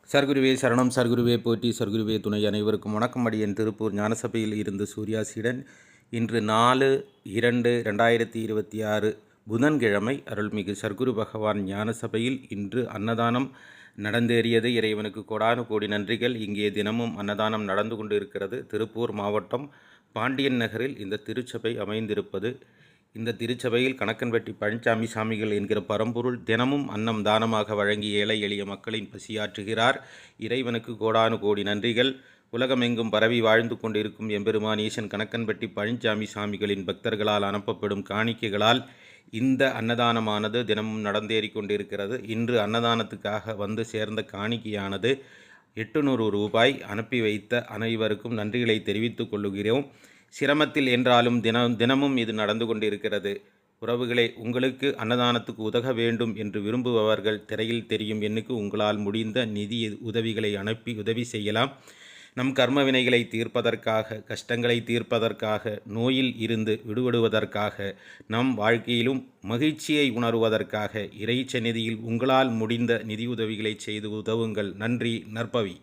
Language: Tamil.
சர்க்குருவே சரணம், சர்க்குருவே போற்றி, சர்க்குருவே துணை. அனைவருக்கும் வணக்கம். அடியேன் திருப்பூர் ஞானசபையில் இருந்து சூர்யாசீடன். இன்று 4/2/2026 புதன்கிழமை அருள்மிகு சர்க்குரு பகவான் ஞானசபையில் இன்று அன்னதானம் நடந்தேறியது. இறைவனுக்கு கோடானு கோடி நன்றிகள். இங்கே தினமும் அன்னதானம் நடந்து கொண்டு இருக்கிறது. திருப்பூர் மாவட்டம் பாண்டியன் நகரில் இந்த திருச்சபை அமைந்திருப்பது. இந்த திருச்சபையில் கணக்கன்பட்டி பழனிசாமி சாமிகள் என்கிற பரம்பொருள் தினமும் அன்னம் தானமாக வழங்கி ஏழை எளிய மக்களின் பசியாற்றுகிறார். இறைவனுக்கு கோடானு கோடி நன்றிகள். உலகமெங்கும் பரவி வாழ்ந்து கொண்டிருக்கும் எம்பெருமான் ஈசன் கணக்கன்பட்டி பழனிசாமி சாமிகளின் பக்தர்களால் அனுப்பப்படும் காணிக்கைகளால் இந்த அன்னதானமானது தினமும் நடந்தேறி கொண்டிருக்கிறது. இன்று அன்னதானத்துக்காக வந்து சேர்ந்த காணிக்கையானது 800 ரூபாய். அனுப்பி வைத்த அனைவருக்கும் நன்றிகளை தெரிவித்துக் கொள்ளுகிறோம். சிரமத்தில் என்றாலும் தினமும் இது நடந்து கொண்டிருக்கிறது. உறவுகளே, உங்களுக்கு அன்னதானத்துக்கு உதவ வேண்டும் என்று விரும்புபவர்கள் திரையில் தெரியும் எண்ணுக்கு உங்களால் முடிந்த நிதி உதவிகளை அனுப்பி உதவி செய்யலாம். நம் கர்ம வினைகளை தீர்ப்பதற்காக, கஷ்டங்களை தீர்ப்பதற்காக, நோயில் இருந்து விடுபடுவதற்காக, நம் வாழ்க்கையிலும் மகிழ்ச்சியை உணர்வதற்காக இறைச்சந்நிதியில் உங்களால் முடிந்த நிதி உதவிகளை செய்து உதவுங்கள். நன்றி. நற்பவி.